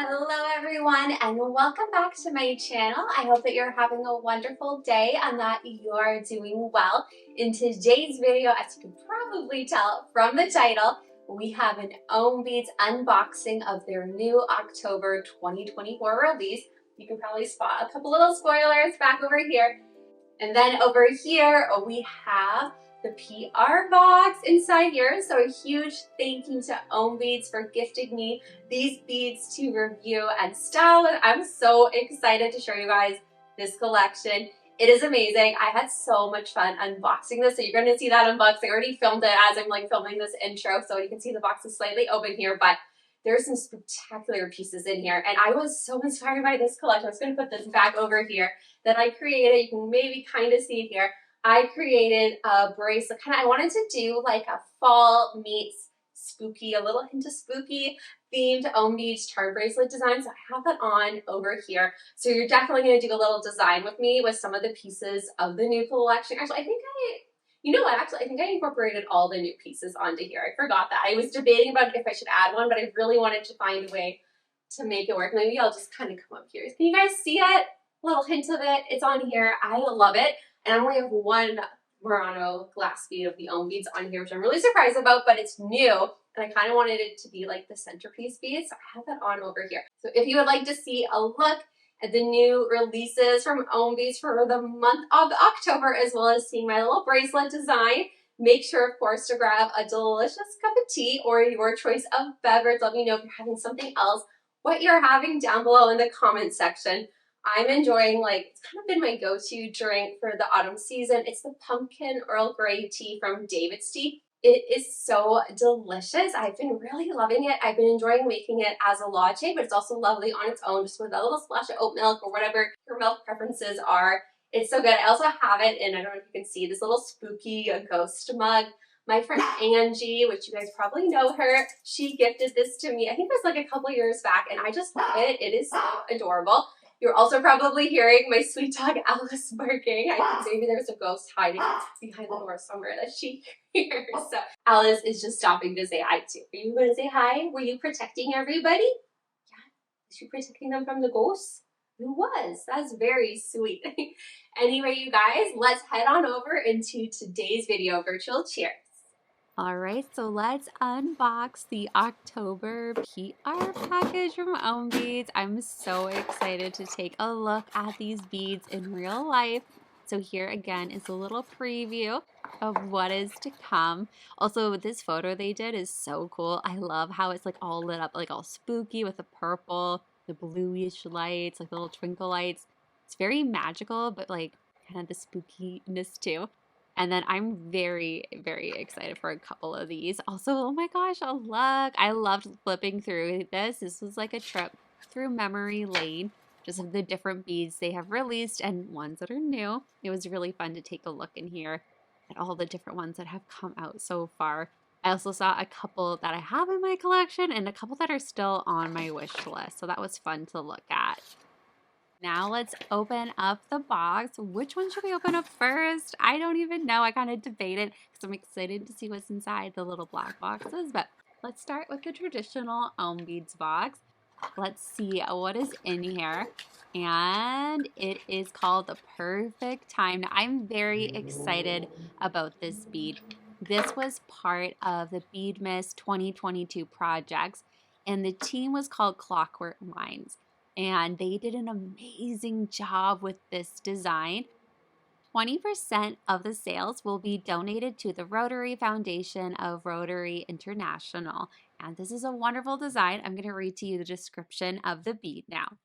Hello everyone and welcome back to my channel. I hope that you're having a wonderful day and that you're doing well. In today's video, as you can probably tell from the title, we have an OHM Beads unboxing of their new October 2024 release. You can probably spot a couple little spoilers back over here. And then over here, we have the PR box inside here. So a huge thank you to OHM Beads for gifting me these beads to review and style with. I'm so excited to show you guys this collection. It is amazing. I had so much fun unboxing this. So you're going to see that unboxing. I already filmed it as I'm filming this intro. So you can see the box is slightly open here, but there's some spectacular pieces in here. And I was so inspired by this collection. I was going to put this back over here that I created. You can maybe kind of see it here. I created a bracelet. I wanted to do like a fall meets spooky, a little hint of spooky themed OHM Beads charm bracelet design. So I have that on over here. So you're definitely going to do a little design with me with some of the pieces of the new collection. Actually, you know what? Actually, I think I incorporated all the new pieces onto here. I forgot that. I was debating about if I should add one, but I really wanted to find a way to make it work. Maybe I'll just kind of come up here. Can you guys see it? A little hint of it. It's on here. I love it. And I only have one Murano glass bead of the OHM Beads on here, which I'm really surprised about, but it's new. And I kind of wanted it to be like the centerpiece bead, so I have that on over here. So if you would like to see a look at the new releases from OHM Beads for the month of October, as well as seeing my little bracelet design, make sure, of course, to grab a delicious cup of tea or your choice of beverage. Let me know if you're having something else, what you're having down below in the comment section. I'm enjoying, it's kind of been my go-to drink for the autumn season. It's the pumpkin Earl Grey tea from David's Tea. It is so delicious. I've been really loving it. I've been enjoying making it as a latte, but it's also lovely on its own, just with a little splash of oat milk or whatever your milk preferences are. It's so good. I also have it in, I don't know if you can see, this little spooky ghost mug. My friend Angie, which you guys probably know her, she gifted this to me. I think it was like a couple years back, and I just love it. It is so adorable. You're also probably hearing my sweet dog Alice barking. I think maybe there's a ghost hiding behind the door somewhere that she hears. So Alice is just stopping to say hi too. Are you going to say hi? Were you protecting everybody? Yeah. Was you protecting them from the ghosts? You was. That's very sweet. Anyway, you guys, let's head on over into today's video. Virtual cheers. All right, so let's unbox the October PR package from OHM Beads. I'm so excited to take a look at these beads in real life. So here again is a little preview of what is to come. Also, this photo they did is so cool. I love how it's like all lit up, like all spooky with the purple, the bluish lights, like the little twinkle lights. It's very magical, but like kind of the spookiness too. And then I'm very, very excited for a couple of these. Also, oh my gosh, a look. I loved flipping through this. This was like a trip through memory lane, just of the different beads they have released and ones that are new. It was really fun to take a look in here at all the different ones that have come out so far. I also saw a couple that I have in my collection and a couple that are still on my wish list. So that was fun to look at. Now let's open up the box. Which one should we open up first? I don't even know. I kind of debated because I'm excited to see what's inside the little black boxes. But let's start with the traditional OHM Beads box. Let's see what is in here. And it is called the Purrfect Time. Now, I'm very excited about this bead. This was part of the Bead Miss 2022 projects, and the team was called Clockwork Minds. And they did an amazing job with this design. 20% of the sales will be donated to the Rotary Foundation of Rotary International. And this is a wonderful design. I'm going to read to you the description of the bead now.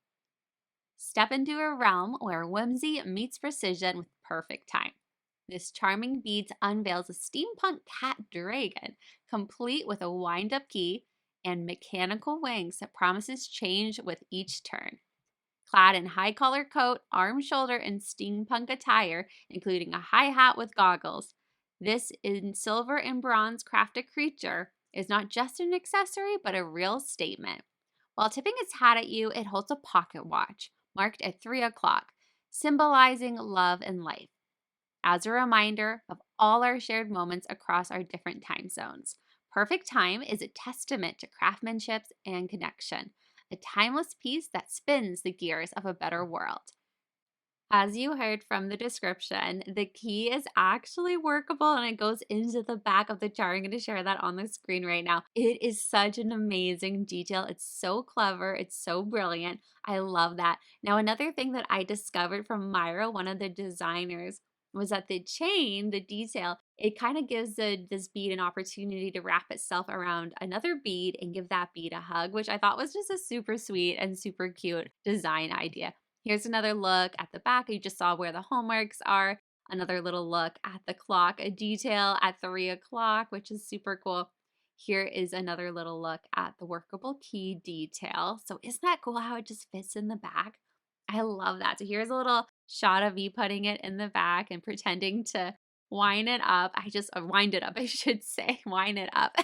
Step into a realm where whimsy meets precision with perfect time. This charming bead unveils a steampunk cat dragon, complete with a wind-up key and mechanical wings that promises change with each turn. Clad in high collar coat, arm, shoulder, and steampunk attire, including a high hat with goggles, this in silver and bronze crafted creature is not just an accessory, but a real statement. While tipping its hat at you, it holds a pocket watch, marked at 3 o'clock, symbolizing love and life. As a reminder of all our shared moments across our different time zones. Perfect Time is a testament to craftsmanship and connection, a timeless piece that spins the gears of a better world. As you heard from the description, the key is actually workable and it goes into the back of the jar. I'm going to share that on the screen right now. It is such an amazing detail. It's so clever. It's so brilliant. I love that. Now, another thing that I discovered from Myra, one of the designers, was that the chain, the detail, it kind of gives this bead an opportunity to wrap itself around another bead and give that bead a hug, which I thought was just a super sweet and super cute design idea. Here's another look at the back. You just saw where the hallmarks are. Another little look at the clock, a detail at 3 o'clock, which is super cool. Here is another little look at the workable key detail. So isn't that cool how it just fits in the back? I love that. So here's a little shot of me putting it in the back and pretending to wind it up. I just wind it up, I should say. Wind it up.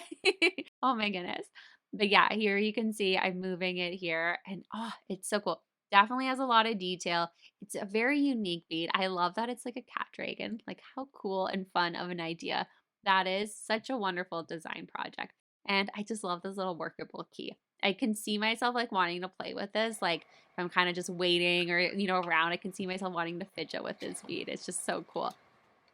Oh my goodness. But yeah, here you can see I'm moving it here and oh, it's so cool. Definitely has a lot of detail. It's a very unique bead. I love that it's like a cat dragon. Like how cool and fun of an idea that is. Such a wonderful design project. And I just love this little workable key. I can see myself like wanting to play with this. Like if I'm kind of just waiting or, around, I can see myself wanting to fidget with this bead. It's just so cool.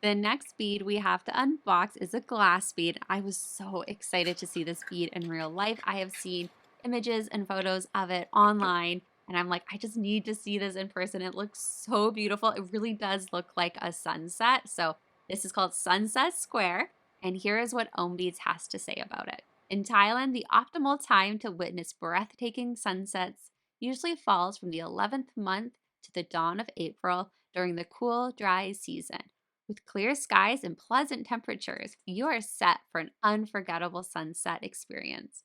The next bead we have to unbox is a glass bead. I was so excited to see this bead in real life. I have seen images and photos of it online, and I'm like, I just need to see this in person. It looks so beautiful. It really does look like a sunset. So this is called Sunset Square, and here is what OHM Beads has to say about it. In Thailand, the optimal time to witness breathtaking sunsets usually falls from the 11th month to the dawn of April during the cool, dry season. With clear skies and pleasant temperatures, you are set for an unforgettable sunset experience.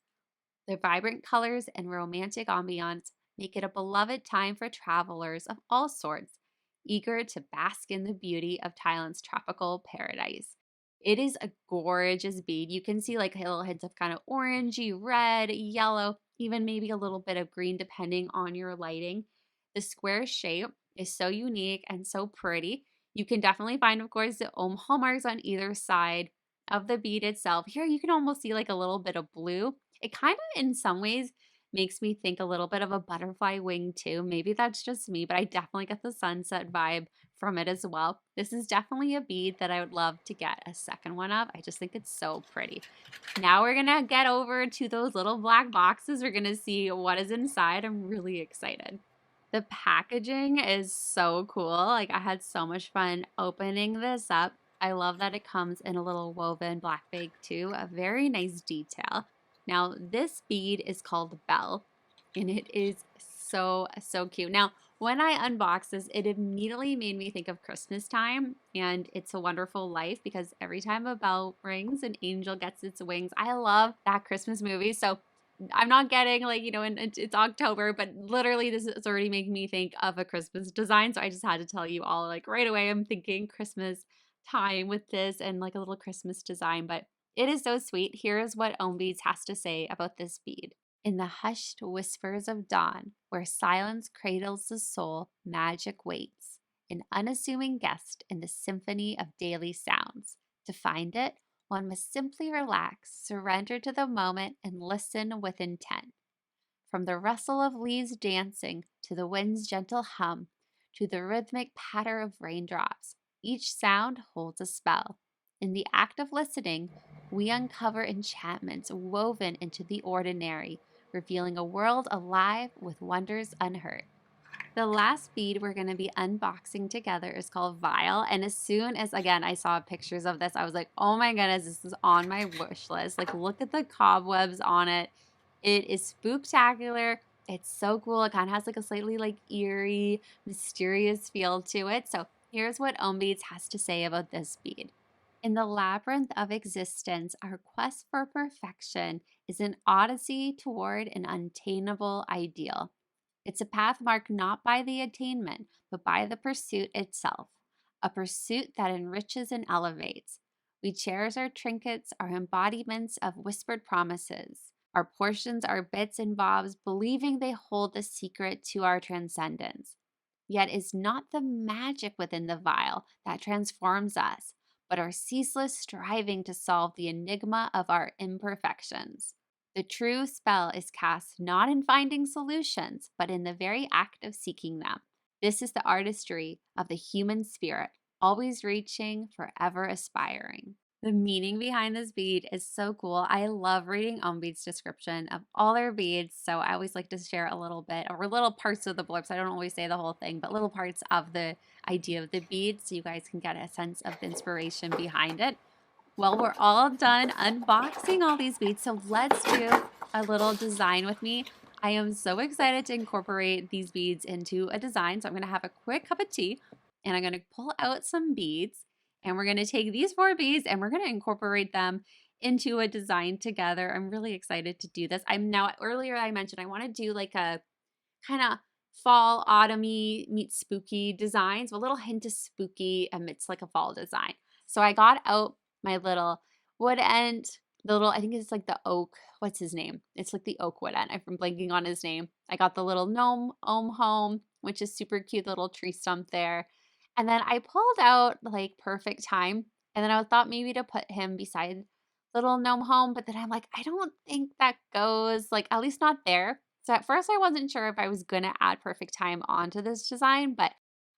The vibrant colors and romantic ambiance make it a beloved time for travelers of all sorts, eager to bask in the beauty of Thailand's tropical paradise. It is a gorgeous bead. You can see like little hints of kind of orangey, red, yellow, even maybe a little bit of green depending on your lighting. The square shape is so unique and so pretty. You can definitely find, of course, the OHM hallmarks on either side of the bead itself. Here you can almost see like a little bit of blue. It kind of, in some ways, makes me think a little bit of a butterfly wing too. Maybe that's just me, but I definitely get the sunset vibe from it as well. This is definitely a bead that I would love to get a second one of. I just think it's so pretty. Now we're gonna get over to those little black boxes. We're gonna see what is inside. I'm really excited. The packaging is so cool. Like I had so much fun opening this up. I love that it comes in a little woven black bag too, a very nice detail. Now this bead is called Bell and it is so, so cute. Now, when I unboxed this, it immediately made me think of Christmas time and It's a Wonderful Life because every time a bell rings, an angel gets its wings. I love that Christmas movie. So I'm not getting like, and it's October, but literally this is already making me think of a Christmas design. So I just had to tell you all like right away, I'm thinking Christmas time with this and like a little Christmas design, but it is so sweet. Here is what OHM Beads has to say about this bead. In the hushed whispers of dawn, where silence cradles the soul, magic waits, an unassuming guest in the symphony of daily sounds. To find it, one must simply relax, surrender to the moment, and listen with intent. From the rustle of leaves dancing to the wind's gentle hum to the rhythmic patter of raindrops, each sound holds a spell. In the act of listening, we uncover enchantments woven into the ordinary, revealing a world alive with wonders unheard. The last bead we're going to be unboxing together is called Vial. And as soon as, again, I saw pictures of this, I was like, oh my goodness, this is on my wish list. Like, look at the cobwebs on it. It is spooktacular. It's so cool. It kind of has like a slightly like eerie, mysterious feel to it. So here's what OHM Beads has to say about this bead. In the labyrinth of existence, our quest for perfection is an odyssey toward an unattainable ideal. It's a path marked not by the attainment, but by the pursuit itself, a pursuit that enriches and elevates. We cherish our trinkets, our embodiments of whispered promises. Our portions are bits and bobs, believing they hold the secret to our transcendence. Yet it's not the magic within the vial that transforms us, but our ceaseless striving to solve the enigma of our imperfections. The true spell is cast not in finding solutions, but in the very act of seeking them. This is the artistry of the human spirit, always reaching, forever aspiring. The meaning behind this bead is so cool. I love reading Bead's description of all their beads, so I always like to share a little bit or little parts of the blurbs. I don't always say the whole thing, but little parts of the idea of the bead so you guys can get a sense of the inspiration behind it. Well, we're all done unboxing all these beads, so let's do a little design with me. I am so excited to incorporate these beads into a design. So I'm going to have a quick cup of tea and I'm going to pull out some beads and we're going to take these 4 beads and we're going to incorporate them into a design together. I'm really excited to do this. Earlier I mentioned I want to do like a kind of fall, autumny meets spooky designs, a little hint of spooky amidst like a fall design. So I got out my little wood end, I think it's like the oak, what's his name? It's like the oak wood end. I'm blanking on his name. I got the little gnome home, which is super cute, the little tree stump there. And then I pulled out like Purrfect Time. And then I thought maybe to put him beside little gnome home, but then I'm like, I don't think that goes, like at least not there. So at first I wasn't sure if I was gonna add Purrfect Time onto this design, but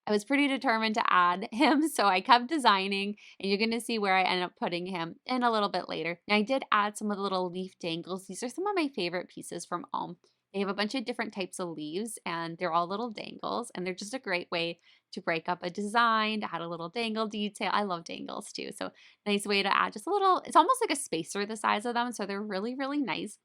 I was pretty determined to add him. So I kept designing and you're gonna see where I end up putting him in a little bit later. And I did add some of the little leaf dangles. These are some of my favorite pieces from OHM. They have a bunch of different types of leaves and they're all little dangles and they're just a great way to break up a design, to add a little dangle detail. I love dangles too. So nice way to add just a little, it's almost like a spacer the size of them. So they're really, really nice.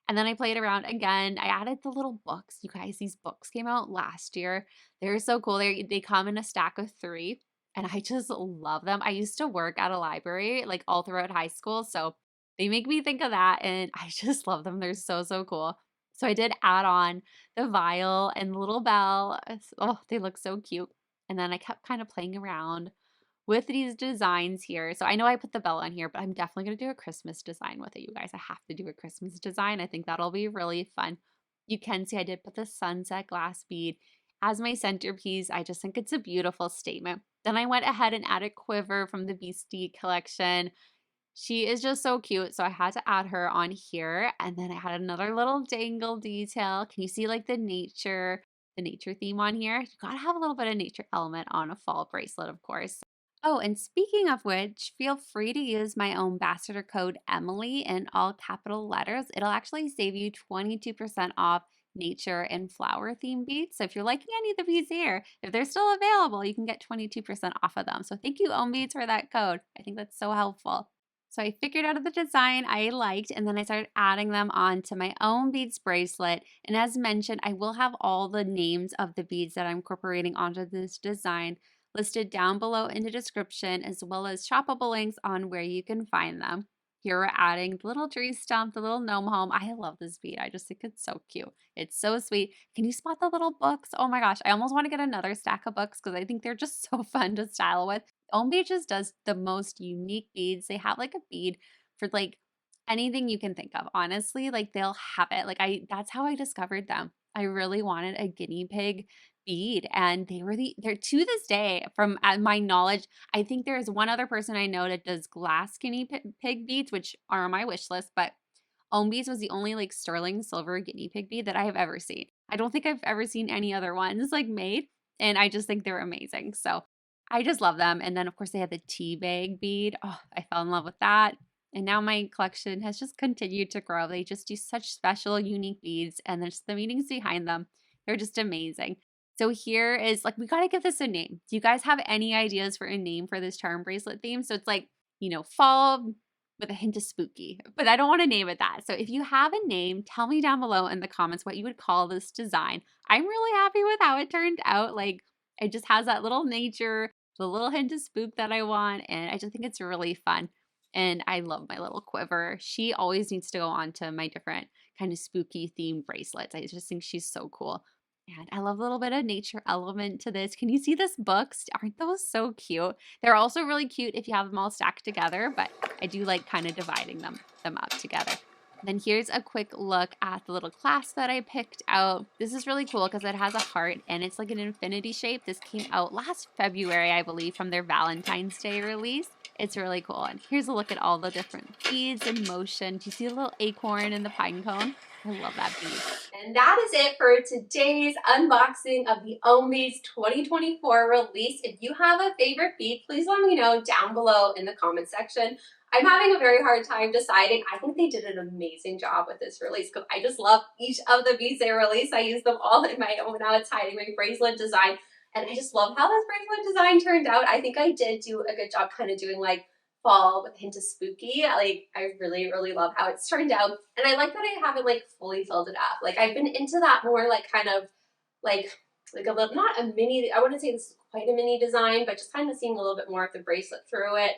And then I played around again. I added the little books. You guys, these books came out last year. They're so cool. They come in a stack of 3 and I just love them. I used to work at a library like all throughout high school. So they make me think of that and I just love them. They're so, so cool. So I did add on the vial and the little bell. Oh, they look so cute. And then I kept kind of playing around with these designs here. So I know I put the bell on here, but I'm definitely going to do a Christmas design with it, you guys. I have to do a Christmas design. I think that'll be really fun. You can see I did put the sunset glass bead as my centerpiece. I just think it's a beautiful statement. Then I went ahead and added Quiver from the Beastie collection. She is just so cute, so I had to add her on here. And then I had another little dangle detail. Can you see like the nature theme on here? You gotta have a little bit of nature element on a fall bracelet, of course. Oh, and speaking of which, feel free to use my own ambassador code Emily in all capital letters. It'll actually save you 22% off nature and flower theme beads. So if you're liking any of the beads here, if they're still available, you can get 22% off of them. So thank you, OHM Beads, for that code. I think that's so helpful. So I figured out the design I liked, and then I started adding them onto my OHM Beads bracelet. And as mentioned, I will have all the names of the beads that I'm incorporating onto this design listed down below in the description, as well as shoppable links on where you can find them. Here we're adding the little tree stump, the little gnome home. I love this bead. I just think it's so cute. It's so sweet. Can you spot the little books? Oh my gosh, I almost want to get another stack of books because I think they're just so fun to style with. OHM Beads just does the most unique beads. They have like a bead for like anything you can think of. Honestly, like they'll have it. That's how I discovered them. I really wanted a guinea pig bead and they're to this day, from my knowledge, I think there is one other person I know that does glass guinea pig beads, which are on my wish list, but OHM Beads was the only like sterling silver guinea pig bead that I have ever seen. I don't think I've ever seen any other ones like made, and I just think they're amazing. So I just love them. And then of course they had the tea bag bead. Oh, I fell in love with that. And now my collection has just continued to grow. They just do such special, unique beads, and there's the meanings behind them. They're just amazing. So here is like, we got to give this a name. Do you guys have any ideas for a name for this charm bracelet theme? So it's like, fall with a hint of spooky, but I don't want to name it that. So if you have a name, tell me down below in the comments what you would call this design. I'm really happy with how it turned out. Like, it just has that little nature, the little hint of spook that I want. And I just think it's really fun. And I love my little Quiver. She always needs to go on to my different kind of spooky themed bracelets. I just think she's so cool. And I love a little bit of nature element to this. Can you see this books? Aren't those so cute? They're also really cute if you have them all stacked together, but I do like kind of dividing them up together. Then here's a quick look at the little clasp that I picked out. This is really cool because it has a heart and it's like an infinity shape. This came out last February, I believe, from their Valentine's Day release. It's really cool. And here's a look at all the different beads in motion. Do you see a little acorn in the pine cone? I love that bead. And that is it for today's unboxing of the OHM Beads 2024 release. If you have a favorite bead, please let me know down below in the comment section. I'm having a very hard time deciding. I think they did an amazing job with this release because I just love each of the beads they released. I use them all in my own now. It's hiding my bracelet design. And I just love how this bracelet design turned out. I think I did do a good job kind of doing like fall with a hint of spooky. Like, I really, really love how it's turned out. And I like that I haven't like fully filled it up. Like, I've been into that more like kind of like a little, not a mini, I wouldn't say this is quite a mini design, but just kind of seeing a little bit more of the bracelet through it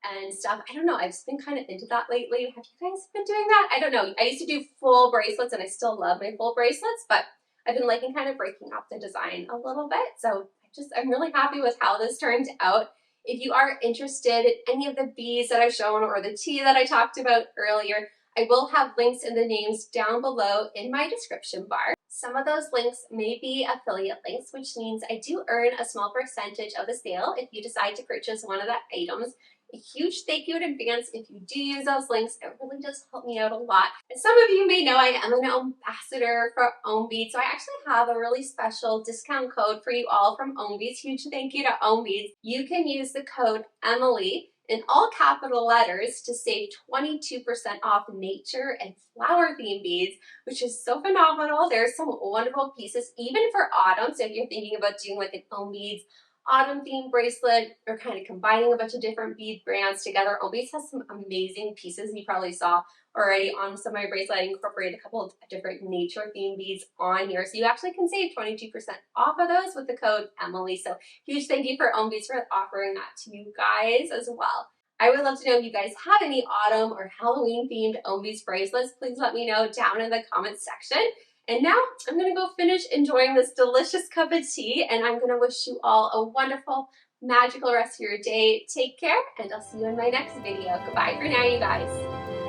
and stuff. I don't know. I've just been kind of into that lately. Have you guys been doing that? I don't know. I used to do full bracelets and I still love my full bracelets, but I've been liking kind of breaking up the design a little bit. So I'm really happy with how this turned out. If you are interested in any of the beads that I've shown or the tea that I talked about earlier, I will have links in the names down below in my description bar. Some of those links may be affiliate links, which means I do earn a small percentage of the sale if you decide to purchase one of the items. A huge thank you in advance if you do use those links. It really does help me out a lot. And some of you may know I am an ambassador for OHM Beads, so I actually have a really special discount code for you all from OHM Beads. Huge thank you to OHM Beads. You can use the code Emily in all capital letters to save 22% off nature and flower themed beads, which is so phenomenal. There's some wonderful pieces, even for autumn. So if you're thinking about doing like an OHM Beads autumn themed bracelet or kind of combining a bunch of different bead brands together, OHM Beads has some amazing pieces. You probably saw already on some of my bracelet. I incorporated a couple of different nature themed beads on here. So you actually can save 22% off of those with the code Emily. So huge thank you for OHM Beads for offering that to you guys as well. I would love to know if you guys have any autumn or Halloween themed OHM Beads bracelets. Please let me know down in the comments section. And now I'm going to go finish enjoying this delicious cup of tea, and I'm going to wish you all a wonderful, magical rest of your day. Take care, and I'll see you in my next video. Goodbye for now, you guys.